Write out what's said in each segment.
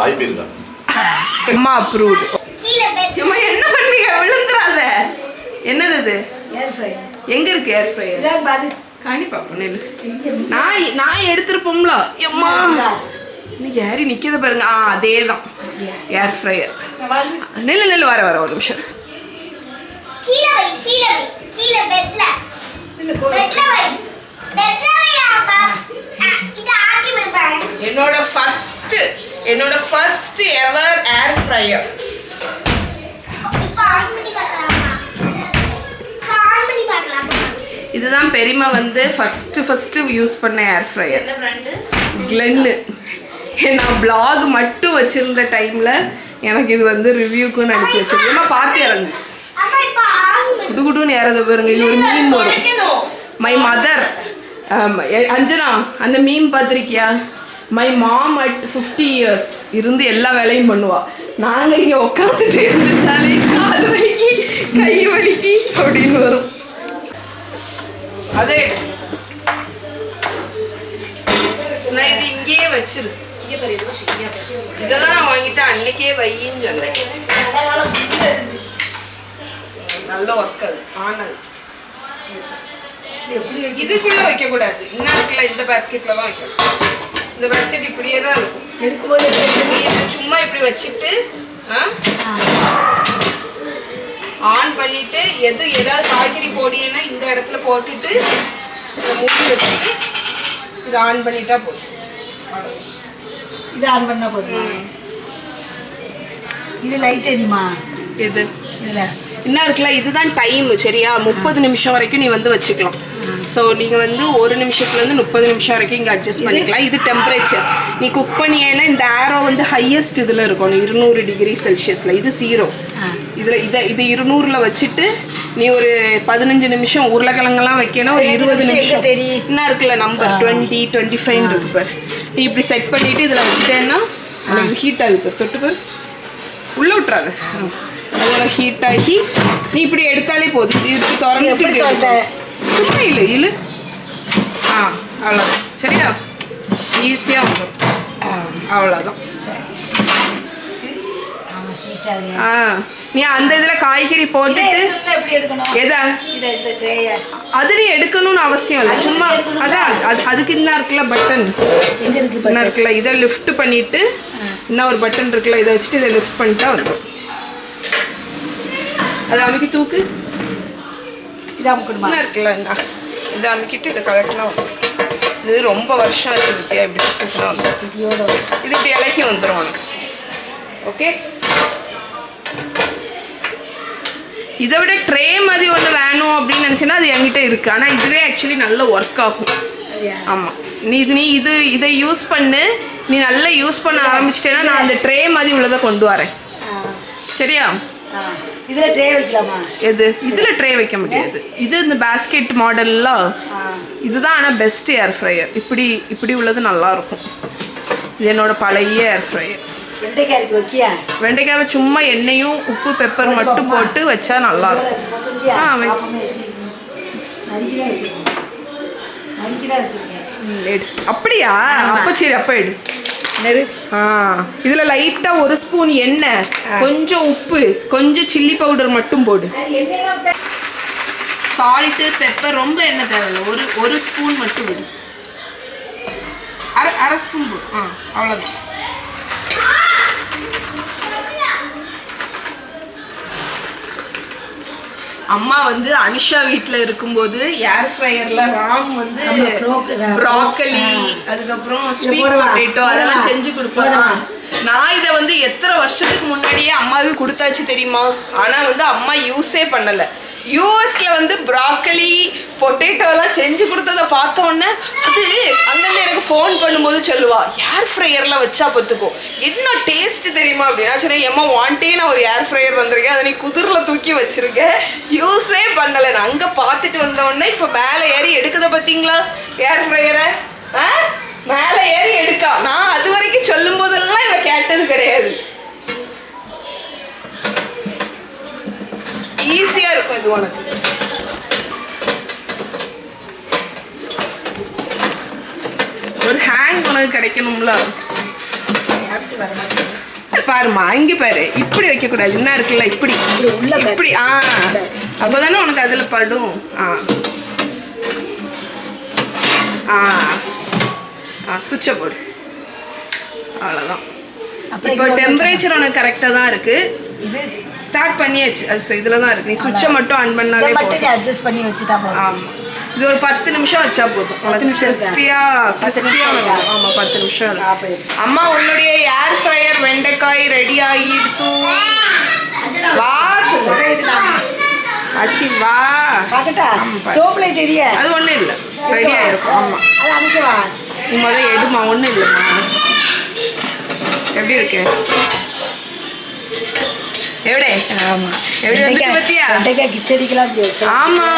வாய்ப்பு இருக்கா? அம்மா அப்ரூவ்டு. அம்மா என்ன பண்ணீங்க? விழுந்துறாத. என்னது இது? ஏர் ஃப்ரையர். எங்க இருக்கு ஏர் ஃப்ரையர்? இத பாரு. காணி பாப்போம் நெல்லு. நான் எடுத்துருப்போம்ல. அம்மா இன்னைக்கு யாரி நிற்கிது பாருங்க. அதே தான் ஏர் ஃப்ரையர். நெல்லு வர ஒரு நிமிஷம். என்னோட ஃபர்ஸ்ட் எவர் ஏர் ஃப்ரையர். இதுதான் பெரியமா வந்து ஃபர்ஸ்ட் யூஸ் பண்ண ஏர் ஃப்ரையர். கிளென்னு. நான் பிளாக் மட்டும் வச்சிருந்த டைம்ல எனக்கு இது வந்து ரிவ்யூக்கும் அனுப்பி வச்சிருக்கேன். பார்த்து இறங்கு. குடுகுடுன்னு ஏறத பாருங்க. இது ஒரு மீம் வரும். மை மதர் அஞ்சனா அந்த மீம் பார்த்துருக்கியா? மை மாம் அட் 50 years இருந்து எல்லா வேலையும் பண்ணுவா. நாங்கள் இங்கே உட்காந்துட்டு இருந்துச்சாலே கால் வலிக்கு கை வலிக்கு அப்படின்னு வரும். அதே நான் இது இங்கேயே வச்சிரு. இதெல்லாம் நான் வாங்கிட்டு அன்னைக்கே வையின்னு சொன்னேன். நல்ல ஒர்க் அது. ஆனது இதுக்குள்ள வைக்க கூடாது. இன்னும் இருக்குல்ல இந்த பேஸ்கெட்ல தான் வைக்கணும். இந்த பேஸ்கெட் இப்படியே தான் இருக்கும். எடுக்கும்போது சும்மா இப்படி வச்சுட்டு ஆன் பண்ணிட்டு ஏதாவது காய்கறி போடினா இந்த இடத்துல போட்டுட்டு மூடி வச்சுட்டு இது ஆன் பண்ணிட்டா போதும். இது ஆன் பண்ணா போதும். இது லைட் எரியுமா? எது இல்ல என்ன இருக்குல்ல இதுதான் டைம். சரியா? 30 நிமிஷம் வரைக்கும் நீ வந்து வச்சுக்கலாம். ஸோ நீங்கள் வந்து 1 நிமிஷத்துலேருந்து 30 நிமிஷம் வரைக்கும் இங்கே அட்ஜஸ்ட் பண்ணிக்கலாம். இது டெம்பரேச்சர். நீ குக் பண்ணியேன்னா இந்த ஏரோ வந்து ஹையஸ்ட் இதில் இருக்கணும் 200 டிகிரி செல்சியஸில். இது 0. இது 200ல் வச்சுட்டு நீ ஒரு 15 நிமிஷம் உருளைக்கிழங்கெல்லாம் வைக்கணும். ஒரு 20 நிமிஷம் என்ன இருக்குல்ல நம்பர் 20, 25 இருக்கு பாரு. நீ இப்படி செட் பண்ணிவிட்டு இதில் வச்சுட்டேன்னா உனக்கு ஹீட் ஆகுது. தொட்டு பாரு. உள்ளே விட்டுறாரு. அதோட ஹீட் ஆகி நீ இப்படி எடுத்தாலே போதும். இது இப்படி திறந்துட்டு சும்மா இழு. அவ்வளோதான். சரியா? ஈஸியாக வந்துடும். அவ்வளோதான். நீ அந்த இதில் காய்கறி போட்டுட்டு எதா அதுலேயும் எடுக்கணும்னு அவசியம் இல்லை. சும்மா அதான் அதுக்கு என்ன இருக்குல்ல பட்டன் என்ன இருக்குல்ல இதை லிஃப்ட் பண்ணிவிட்டு இன்னும் ஒரு பட்டன் இருக்குல்ல இதை வச்சுட்டு இதை லிஃப்ட் பண்ணிட்டா வந்துடும். அதை அமைக்கி தூக்கு. இதாக இருக்குல்ல இதை அமைக்கிட்டு இதை கலெக்ட்னா வந்துடும். இது ரொம்ப வருஷம் ஆச்சு வித்தியா இப்படி தூக்குனா வந்துடும். இது இப்படி இலகி வந்துடும் உனக்கு. ஓகே. இதை விட ட்ரே மாதிரி ஒன்று வேணும் அப்படின்னு நினச்சின்னா அது என்கிட்ட இருக்குது. ஆனால் இதுவே ஆக்சுவலி நல்ல ஒர்க் ஆகும். ஆமாம். நீ இதை யூஸ் பண்ணு. நீ நல்லா யூஸ் பண்ண ஆரம்பிச்சிட்டேன்னா நான் அந்த ட்ரே மாதிரி உள்ளதை கொண்டு வரேன். சரியா? இதில் ட்ரே வைக்கலாமா? இதில் ட்ரே வைக்க முடியாது. இது இந்த பேஸ்கெட் மாடல்லாம் இதுதான். ஆனால் பெஸ்ட் ஏர் ஃப்ரையர். இப்படி உள்ளது நல்லாயிருக்கும். இது என்னோட பழைய ஏர் ஃப்ரையர். வெண்டைக்காவை சும்மா எண்ணெயும் உப்பு பெப்பர் மட்டும் போட்டு வச்சா நல்லாயிருக்கும். அப்படியா? அப்போ சரி அப்போ எடு. இதில் லைட்டாக 1 ஸ்பூன் எண்ணெய், கொஞ்சம் உப்பு, கொஞ்சம் சில்லி பவுடர் மட்டும் போடு. சால்ட்டு பெப்பர் ரொம்ப எண்ணெய் தேவையில்லை. ஒரு ஸ்பூன் மட்டும் விடு. அரை ஸ்பூன் போடு. அவ்வளோதான். அம்மா வந்து அனிஷா வீட்டில் இருக்கும்போது ஏர் ஃப்ரையர்ல ராம் வந்து ப்ராக்கலி அதுக்கப்புறம் ஸ்வீட் பொட்டேட்டோ அதெல்லாம் செஞ்சு கொடுப்பாங்க. நான் இதை வந்து எத்தனை வருஷத்துக்கு முன்னாடியே அம்மாவுக்கு கொடுத்தாச்சு தெரியுமா? ஆனால் வந்து அம்மா யூஸே பண்ணலை. யூஎஸ்ல வந்து ப்ராக்கலி பொட்டேட்டோலாம் செஞ்சு கொடுத்ததை பார்த்தோன்னே அது அங்கேருந்து எனக்கு ஃபோன் பண்ணும்போது சொல்லுவா ஏர் ஃப்ரையரில் வச்சா பார்த்துக்கும் என்ன டேஸ்ட் தெரியுமா அப்படின்னா. சரி எம்மா வாண்டே நான் ஒரு ஏர் ஃப்ரையர் வந்திருக்கேன். அதை நீ குதிரில் தூக்கி வச்சிருக்கேன். யூஸே பண்ணலை. நான் அங்கே பார்த்துட்டு வந்தோடனே இப்போ மேலே ஏறி எடுக்குத பார்த்தீங்களா ஏர் ஃப்ரையரை? மேலே ஏறி எடுக்கா. நான் அது வரைக்கும் சொல்லும் போதெல்லாம் இவ கேட்டது கிடையாது. ஈஸியா இருக்கும் இது உனக்கு. ஒரு ஹேங் உனக்கு கிடைக்கணும்ல. பாருமா, இங்க பாரு, இப்படி வைக்க கூடாது, என்ன இருக்குல்ல இப்படி இப்படி. அப்பதானே உனக்கு அதுல படும். சுவிட்சை போடு, அவ்வளோதான். இப்போ டெம்பரேச்சர் உனக்கு கரெக்டாக தான் இருக்கு. இது ஸ்டார்ட் பண்ணியாச்சு, அது இதில் தான் இருக்கு. நீ சுவிட்சை மட்டும் ஆன் பண்ணாலே போதும். அட்ஜஸ்ட் பண்ணி வச்சுட்டா போதும். ஆமாம், இது ஒரு 10 நிமிஷம் வச்சா போதும். 10 நிமிஷம். ஆமாம், 10 நிமிஷம். அம்மா உன்னுடைய ஏர் ஃப்ரையர் வெண்டைக்காய் ரெடி ஆகிடுத்து. வா ஆச்சி, வா. சோப்லைட் எரிய அது ஒன்றும் இல்லை, ரெடி ஆகிருக்கும். ஆமாம், அது அனுப்பவா? நீ முதல்ல எடுமா, ஒன்றும் இல்லைம்மா. எப்படி இருக்கு? எப்படி வந்து பத்தியா? கிச்சடிக்கலாம். ஆமா,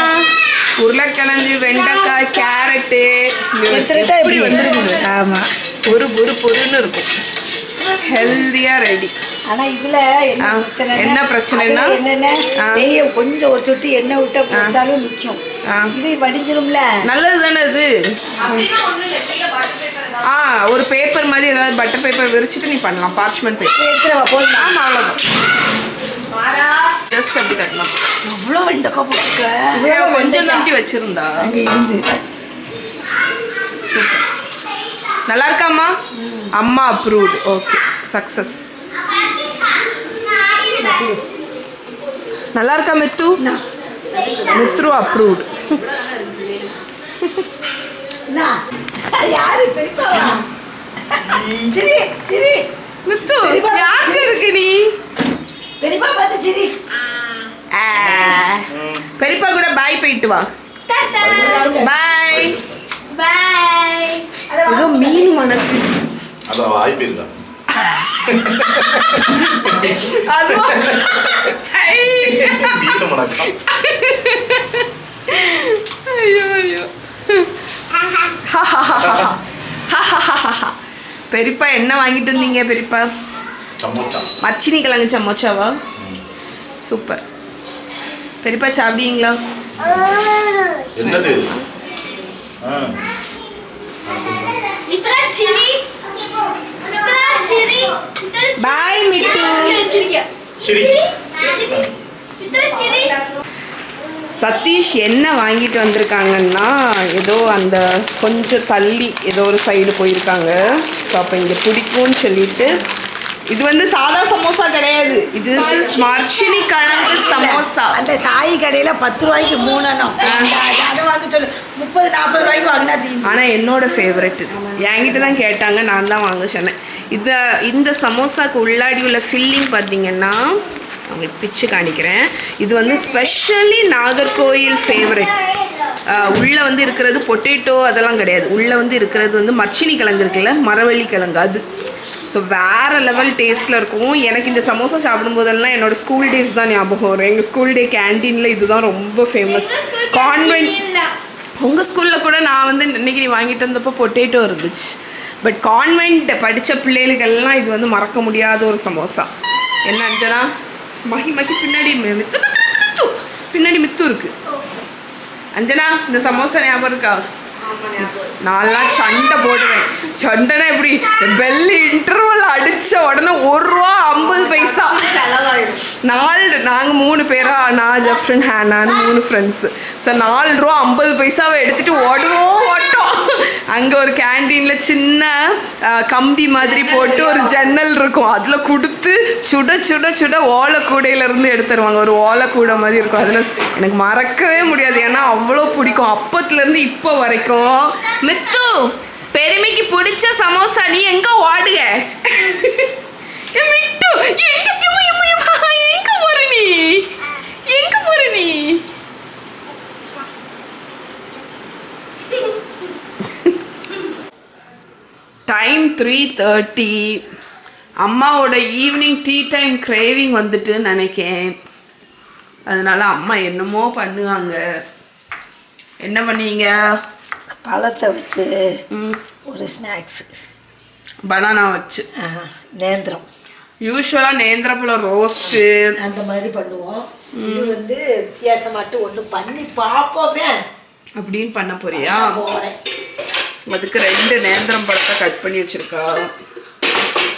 உருளைக்கிழங்கு, வெண்டைக்காய், கேரட்டு இப்படி வந்துருக்கு. ஆமா, பொருன்னு இருக்கும், ஹெல்தியா ரெடி. ஆனா இதுல என்ன பிரச்சனைனா, நெய்ய கொஞ்சம் ஒரு சொட்டு எண்ணெய் விட்ட போச்சாலும் நிற்கும். இது வடிஞ்சிரும்ல, நல்லது தானே அது. ஒரு பேப்பர் மாதிரி ஏதாவது பட்டர் பேப்பர் விரிச்சிட்டு நீ பண்ணலாம். பார்ச்மெண்ட் பேப்பர் எடுத்துறவா போதும். ஆமா, அவ்வளோதான். ஜஸ்ட் அப்படி கட்டலாம். அவ்வளோ வெண்டைக்காய் போட்டுக்க, கொஞ்சம் நம்பி வச்சிருந்தா இருந்து. சூப்பர், நல்லா இருக்காம்மா? அம்மா அப்ரூவ்டு. Okay, success. நல்லா இருக்கா மித்து? மித்ரு அப்ரூவ்டு. மித்து யார்கிட்ட இருக்கு நீ? பெரியப்பா பார்த்து சிரி. பெரியப்பா கூட பாய் போயிட்டு வா. பாய் பாய். ஏதோ மீன் மணக்கு. அதான் வாய் பேருடா. அதுவா? மீன் மணக்கம். ஐயோ. பெரியப்பா என்ன வாங்கிட்டு வந்தீங்க பெரியப்பா? சமோசா. மச்சினி கிழங்கு சமோசாவா? சூப்பர். பெரியப்பா சாப்பிடுவீங்களா? என்னது? பாய் மிட்டு. சதீஷ் என்ன வாங்கிட்டு வந்திருக்காங்கன்னா, ஏதோ அந்த கொஞ்சம் தள்ளி ஏதோ ஒரு சைடு போயிருக்காங்க. ஸோ அப்போ இங்கே பிடிக்கும்னு சொல்லிட்டு, இது வந்து சாதா சமோசா கிடையாது, இது மர்ச்சினி கிழங்கு சமோசா. அந்த சாய் கடையில் 10 ரூபாய்க்கு 3 அதை வாங்க சொல்லு. 30-40 ரூபாய்க்கு வாங்கினா தீ. ஆனால் என்னோட ஃபேவரெட் என்கிட்ட தான் கேட்டாங்க, நான் தான் வாங்க சொன்னேன். இந்த சமோசாக்கு உள்ளாடி உள்ள ஃபில்லிங் பார்த்தீங்கன்னா, உங்களுக்கு பிச்சு காணிக்கிறேன். இது வந்து ஸ்பெஷலி நாகர்கோயில் ஃபேவரெட். உள்ளே வந்து இருக்கிறது பொட்டேட்டோ அதெல்லாம் கிடையாது. உள்ளே வந்து இருக்கிறது வந்து மர்ச்சினி கிழங்கு இருக்குல்ல, மரவள்ளி கிழங்கு, அது. ஸோ வேறு லெவல் டேஸ்ட்டில் இருக்கும். எனக்கு இந்த சமோசா சாப்பிடும்போதெல்லாம் என்னோடய ஸ்கூல் டேஸ் தான் ஞாபகம் வரும். எங்கள் ஸ்கூல் டே கேன்டீனில் இதுதான் ரொம்ப ஃபேமஸ். கான்வென்ட், உங்கள் ஸ்கூலில் கூட நான் வந்து இன்றைக்கி நீ வாங்கிட்டு வந்தப்போ பொட்டேட்டோ இருந்துச்சு. பட் கான்வென்ட் படித்த பிள்ளைகளுக்கெல்லாம் இது வந்து மறக்க முடியாத ஒரு சமோசா. என்ன அஞ்சனா? மஹிமாக்கு பின்னாடி பின்னாடி மித்து இருக்கு. அஞ்சனா, இந்த சமோசா ஞாபகம் இருக்கா? நான்லாம் சண்டை போடுவேன். சண்டைனா எப்படி, பெல் இன்டர்வல் அடித்த உடனே 1 ரூபா 50 பைசா நாங்கள் 3 பேரா, நான் ஜெஃப்ரின் ஹேனான்னு 3 ஃப்ரெண்ட்ஸு. ஸோ 4 ரூபா 50 பைசாவை எடுத்துகிட்டு ஓட்டோம். அங்கே ஒரு கேன்டீனில் சின்ன கம்பி மாதிரி போட்டு ஒரு ஜன்னல் இருக்கும், அதில் கொடுத்து சுட சுட சுட ஓலை கூடையிலேருந்து எடுத்துருவாங்க. ஒரு ஓலை கூடை மாதிரி இருக்கும். அதில் எனக்கு மறக்கவே முடியாது, ஏன்னா அவ்வளோ பிடிக்கும் அப்பத்துலேருந்து இப்போ வரைக்கும். மித்து, பெருமைக்கு பிடிச்ச சமோசா நீ எங்க ஓடுக? மிட்டு, எங்க போற நீ? எங்க போற நீ? டைம் 3:30. அம்மாவோட ஈவினிங் டீ டைம் கிரேவிங் வந்துட்டு நினைக்கேன். அதனால அம்மா என்னமோ பண்ணுவாங்க. என்ன பண்ணீங்க? பழத்தை வச்சு ஒரு ஸ்நாக்ஸ், பனானா வச்சு நேந்திரம். யூஸ்வலாக நேந்திரப்பழம் ரோஸ்ட்டு அந்த மாதிரி பண்ணுவோம். இது வந்து வித்தியாசமாட்டு ஒன்று பண்ணி பார்ப்போமே அப்படின்னு பண்ண போறியா? போகிறேன். அதுக்கு 2 நேந்திரம் பழத்தை கட் பண்ணி வச்சுருக்கா.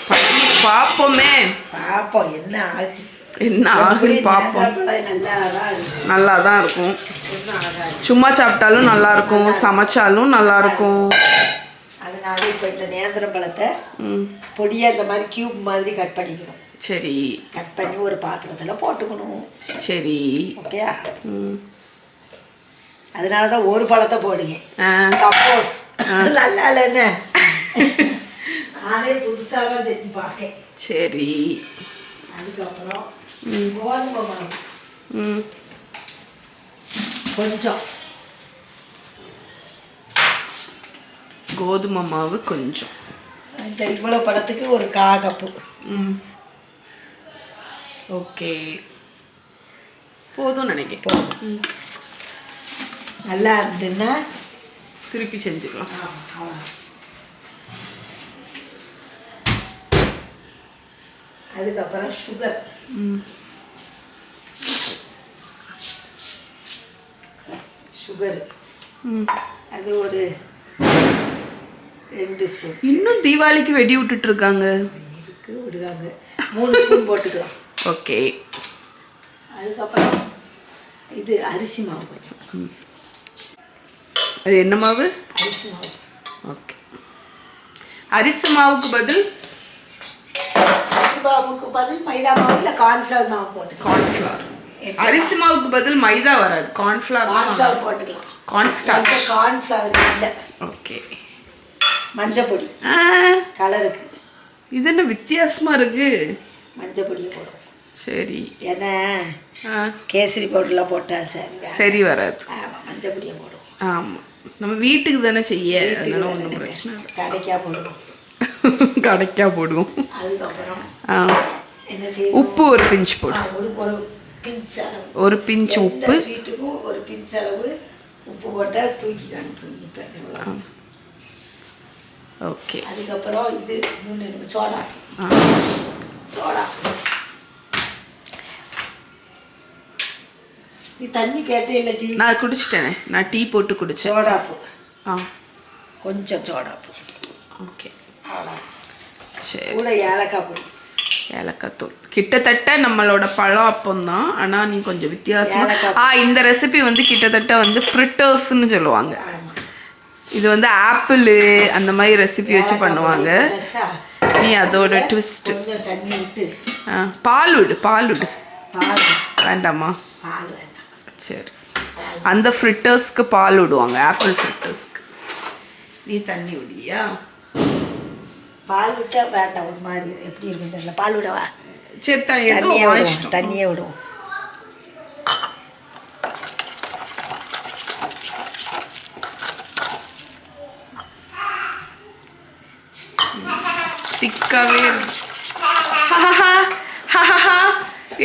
பண்ணி பாப்போமே. பாப்போம் என்ன ஆகுது. என்ன ஆகுன்னு பார்ப்போம். நல்லா தான் இருக்கும். சும்மா சாப்பிட்டாலும் நல்லா இருக்கும், சமைச்சாலும் நல்லா இருக்கும். அதனால இப்போ இந்த நேந்திரம் பழத்தை பொடியாக இந்த மாதிரி கியூப் மாதிரி கட் பண்ணிக்கணும். சரி. கட் பண்ணி ஒரு பாத்திரத்தில் போட்டுக்கணும். சரி. ஓகே. அதனால தான் ஒரு பழத்தை போடுங்க. சப்போஸ் நல்லா இல்லைன்னு நானே புதுசாக தான் செஞ்சு பார்க்கேன். சரி. அதுக்கப்புறம் கோதுமை மாவு கொஞ்சம். கோதுமை மாவு கொஞ்சம். இந்த இவ்வளோ பழத்துக்கு ஒரு 1/4 கப்பு. ஓகே, போதும் நினைக்கிறேன். போதும். நல்லா இருந்துன்னா திருப்பி செஞ்சுக்கலாம். அதுக்கப்புறம் சுகர். சுகர் அது ஒரு 2 ஸ்பூன். இன்னும் தீபாவளிக்கு வெடி விட்டுட்டு இருக்காங்க. இருக்கு விடுவாங்க. 3 ஸ்பூன் போட்டுக்கலாம். ஓகே. அதுக்கப்புறம் இது அரிசி மாவு கொஞ்சம். அது என்ன மாவு? அரிசி மாவு. ஓகே. அரிசி மாவுக்கு பதில் மைதா மாவு இல்லை கார்ன்ஃப்ளவர் மாவு போட்டு. கார்ன்ஃப்ளவர். அரிசி மாவுக்கு பதில் மைதா வராது, கார்ன்ஃப்ளவர் போட்டுக்கலாம். கார்ன்ஸ்டார்ச். கார்ன்ஃப்ளவர் இல்லை. ஓகே. மஞ்சள் பொடி கலருக்கு. இது என்ன வித்தியாசமா இருக்கு? மஞ்சள் பொடியை போடும். சரி. ஏன்னா கேசரி பவுடர்லாம் போட்டா சரி வராது. மஞ்சள் பொடியை போடும். ஆமாம், நம்ம வீட்டுக்கு தானே செய்ய, அதனால ஒன்றும் பிரச்சனை இல்லை. கடைக்கா போடுவோம். கடைக்கா போடுவோம். அதுக்கப்புறம் என்ன செய்யும், உப்பு ஒரு பிஞ்ச் போடு. ஒரு பிஞ்ச் உப்பு. ஸ்வீட்டுக்கும் ஒரு பிஞ்ச் அளவு உப்பு போட்டால் தூக்கி காணிப்பேன். ஓகே. அதுக்கப்புறம் இது சோடா. சோடா நீ தண்ணி கேட்டே இல்லை. டீ நான் குடிச்சிட்டேனே, நான் டீ போட்டு குடித்தேன். சோடாப்பு. கொஞ்சம் சோடாப்பு. ஓகே. சரி. கூட ஏலக்காய் பொடி. ஏலக்காய் தூள். கிட்டத்தட்ட நம்மளோட பழம் அப்பம் தான், ஆனால் நீ கொஞ்சம் வித்தியாசம். இந்த ரெசிபி வந்து கிட்டத்தட்ட வந்து ஃப்ரிட்டர்ஸ்ன்னு சொல்லுவாங்க. இது வந்து ஆப்பிள் அந்த மாதிரி ரெசிபி வச்சு பண்ணுவாங்க. நீ அதோட ட்விஸ்ட். தண்ணி விட்டு பால் விடு. பால் விடு. வேண்டாமா? பால் வேண்டாம். சரி. அந்த ஃப்ரிட்டர்ஸ்க்கு பால் விடுவாங்க, ஆப்பிள் ஃப்ரிட்டர்ஸ்க்கு. நீ தண்ணி விடியா? பால் விட்டா வேண்டாம், ஒரு மாதிரி எப்படி இருக்குன்னு தெரியல. பால் விடவா? சரி, தண்ணியே விடுவோம். திக்காவே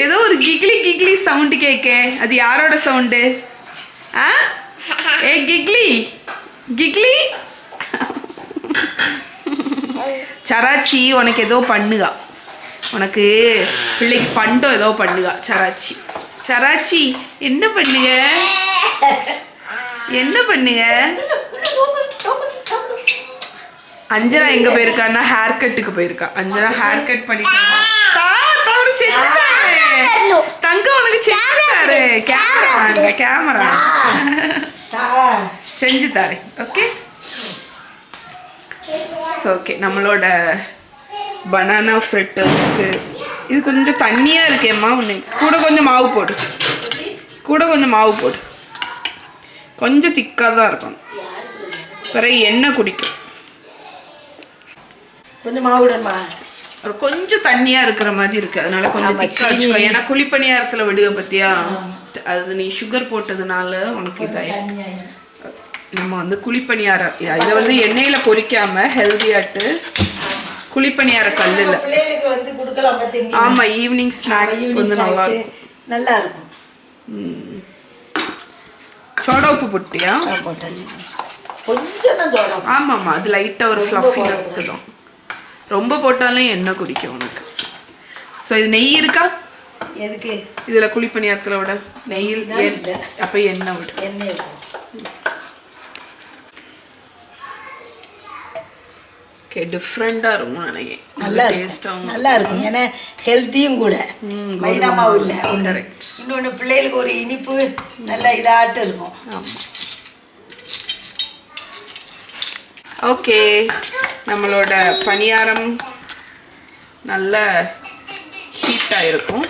ஏதோ ஒரு கிக்லி கிக்லி சவுண்டு கேட்கே. அது யாரோட சவுண்டு? ஏ கிக்லி கிக்லி. சராச்சி உனக்கு ஏதோ பண்ணுகா. உனக்கு பிள்ளைக்கு பண்டம் ஏதோ பண்ணுகா சராச்சி. சராச்சி என்ன பண்ணுங்க? என்ன பண்ணுங்க? அஞ்சனா எங்க போயிருக்கான்னா ஹேர் கட்டுக்கு போயிருக்கா. அஞ்சனா ஹேர் கட் பண்ணிட்டாங்க. தங்க உனக்கு செஞ்சுட்டாரு. கேமரா செஞ்சு தாரு. ஓகே. ஓகே, நம்மளோட பனானா ஃப்ரிட்டர்ஸ்க்கு இது கொஞ்சம் தண்ணியாக இருக்கேம்மா. ஒன்று கூட கொஞ்சம் மாவு போடு. கூட கொஞ்சம் மாவு போடு. கொஞ்சம் திக்காக தான் இருக்கும். பிறகு எண்ணெய் குடிக்கும். கொஞ்சம் மாவு விடமா? கொஞ்சம் தண்ணியா இருக்கிற மாதிரி இருக்கு, அதனால கொஞ்சம் திக்கா வச்சுக்கோ. ஏன்னா குழிப்பணியாரத்துல விடுக பத்தியா, அது நீ சுகர் போட்டதுனால உனக்கு இதாயிருக்கு. நம்ம வந்து குழிப்பணியாரம் இதை வந்து எண்ணெயில பொரிக்காம ஹெல்தியாட்டு குழிப்பணியார கல்லுல வந்து கொடுக்கலாம் பாத்தீங்களா? ஆமா, ஈவினிங் ஸ்நாக்ஸ் வந்து நல்லா இருக்கும். சோடா உப்பு போட்டியா? போட்டாச்சு. கொஞ்சம் தான் சோடா. ஆமாம்மா, அது லைட்டாக ஒரு ஃப்ளஃபினஸ்க்கு தான். ரொம்ப போட்டாலும் எண்ணெய் குடிக்கும் உனக்கு. ஸோ இது நெய் இருக்கா? எதுக்கு? இதில் குழிப்பணியாரத்தில் விட நெய்யில் அப்போ எண்ணெய் விடு. எண்ணெய் ஓகே டிஃப்ரெண்ட்டாக இருக்கும்னு நினைக்கிறேன். நல்லா டேஸ்ட்டாகவும் நல்லா இருக்கும். ஏன்னா ஹெல்த்தியும் கூட, மைதா மாவு இல்லை. கரெக்ட். இன்னொன்று பிள்ளைகளுக்கு ஒரு இனிப்பு நல்லா இதாட்டு இருக்கும். ஆமாம். ஓகே, நம்மளோட பணியாரம் நல்ல ஹீட்டாக இருக்கும்.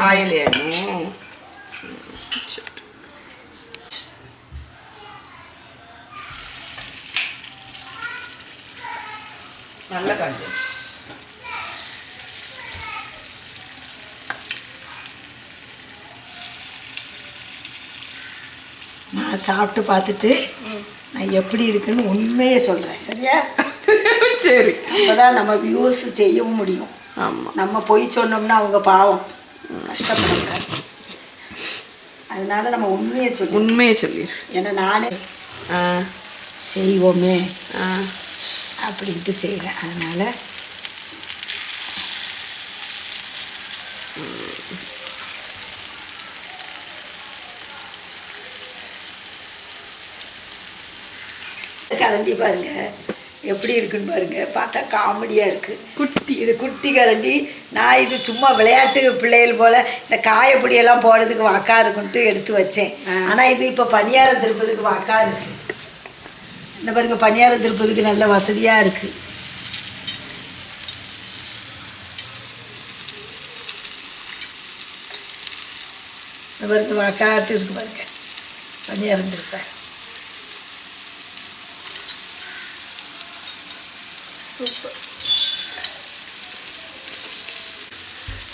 காயிலேனும் நல்ல காஞ்சி. நான் சாப்பிட்டு பார்த்துட்டு நான் எப்படி இருக்குன்னு உண்மையே சொல்கிறேன். சரியா? சரி. அப்போதான் நம்ம வியூஸ் செய்யவும் முடியும். ஆமாம். நம்ம போய் சொன்னோம்னா அவங்க பாவம் கஷ்டப்படுறாங்க. அதனால நம்ம உண்மையை சொல்லிடு. ஏன்னா நானே செய்வோமே அப்படின்ட்டு செய்கிறேன். அதனால் கரண்டி பாருங்க எப்படி இருக்குன்னு பாருங்க. பார்த்தா காமெடியாக இருக்குது. குட்டி, இது குட்டி கரண்டி. நான் இது சும்மா விளையாட்டு பிள்ளைகள் போல் இந்த காயப்பொடியெல்லாம் போடுறதுக்கு வாக்கா இருக்குன்ட்டு எடுத்து வச்சேன். ஆனால் இது இப்போ பணியாரம் திருப்பதுக்கு வாக்கா இருக்குது. இந்த பாருங்க, பணியாரம் திருப்பதுக்கு நல்ல வசதியாக இருக்குது. இந்த பாருங்க வாக்காட்டு இருக்கு பாருங்க பணியாரம் திருப்பேன். சூப்பர்.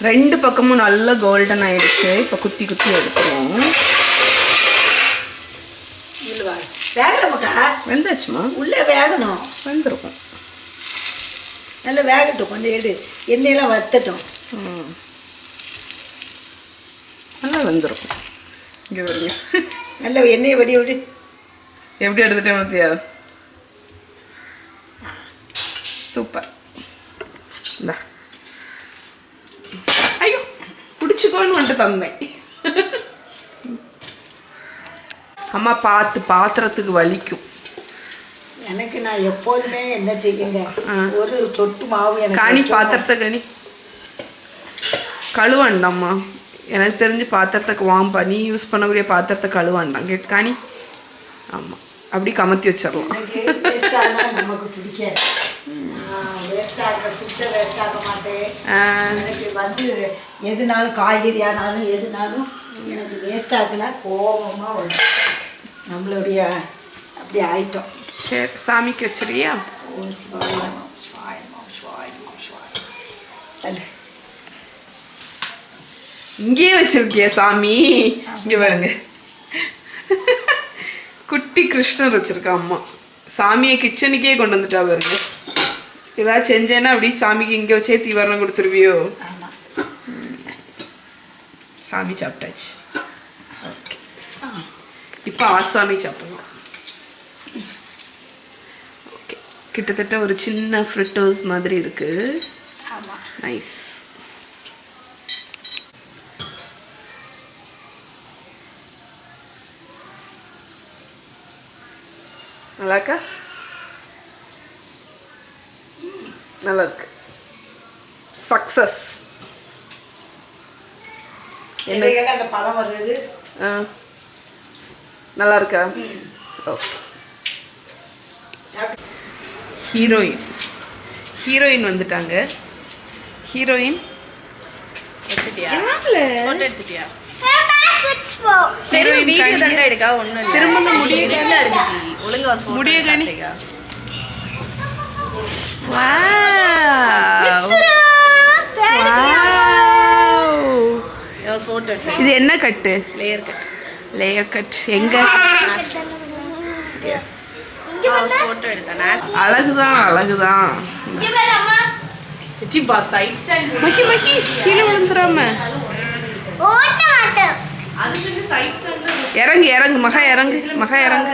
ரெண்டு பக்கமும் நல்ல கோல்டன் ஆயிடுச்சு. இப்போ குத்தி குத்தி எடுத்துருவோம். வேகலமாக்கா? வெந்தாச்சுமா? உள்ளே வேகணும். வெந்திருக்கும். நல்லா வேகட்டும். கொஞ்சம் எடு, எண்ணெயெல்லாம் வத்தட்டும். நல்லா வெந்திருக்கும். இங்கே வருங்க. நல்லா எண்ணெயை வடி விடு. எப்படி எடுத்துட்டேன் பார்த்தியா? சூப்பர். இந்தா. ஐயோ, குடிச்சுக்கோன்னு வந்துட்டு தந்தேன். அம்மா பார்த்து, பாத்திரத்துக்கு வலிக்கும். எனக்கு நான் எப்போதுமே என்ன செய்யுங்க, ஒரு சொட்டு மாவு எனக்கு காணி பாத்திரத்தை கனி கழுவாண்டாம்மா. எனக்கு தெரிஞ்சு பாத்திரத்துக்கு வாம்பா, நீ யூஸ் பண்ணக்கூடிய பாத்திரத்தை கழுவாண்டாம். கேட் காணி. ஆமாம், அப்படி கமத்தி வச்சிடலாம். நமக்கு பிடிக்காது. வேஸ்டாக மாட்டேன். எனக்கு வந்து எதுனாலும் காய்கறியானாலும் எதுனாலும் எனக்கு வேஸ்ட் ஆகுனா கோபமாக வரும். நம்மளுடைய அப்படி ஆயிட்டோம். சரி, சாமிக்கு வச்சிருக்கியா? இங்கேயே வச்சிருக்கிய சாமி? இங்கே பாருங்க, குட்டி கிருஷ்ணர் வச்சிருக்கா அம்மா. சாமியை கிச்சனுக்கே கொண்டு வந்துட்டா பாருங்க. ஏதாவது செஞ்சேன்னா அப்படி சாமிக்கு இங்கே வச்சே தீவரணம் கொடுத்துருவியோ? சாமி சாப்பிட்டாச்சு. ஓகே, இப்போ ஆசாமி சாப்பிடலாம். ஓகே, கிட்டத்தட்ட ஒரு சின்ன ஃப்ரிட்டர்ஸ் மாதிரி இருக்கு. நைஸ். நல்லாக்கா? நல்லா இருக்கு. சக்சஸ். அந்த பழம் வர்றது நல்லா இருக்கா? ஓகே. ஹீரோயின் வந்துட்டாங்க. ஹீரோயின் இது என்ன கட்டு? Layer cut. எங்க? எஸ், அழகுதான் அழகுதான். மகி மகி கீழே விழுந்துடாம இறங்கு இறங்கு மகா இறங்கு மகா இறங்கு.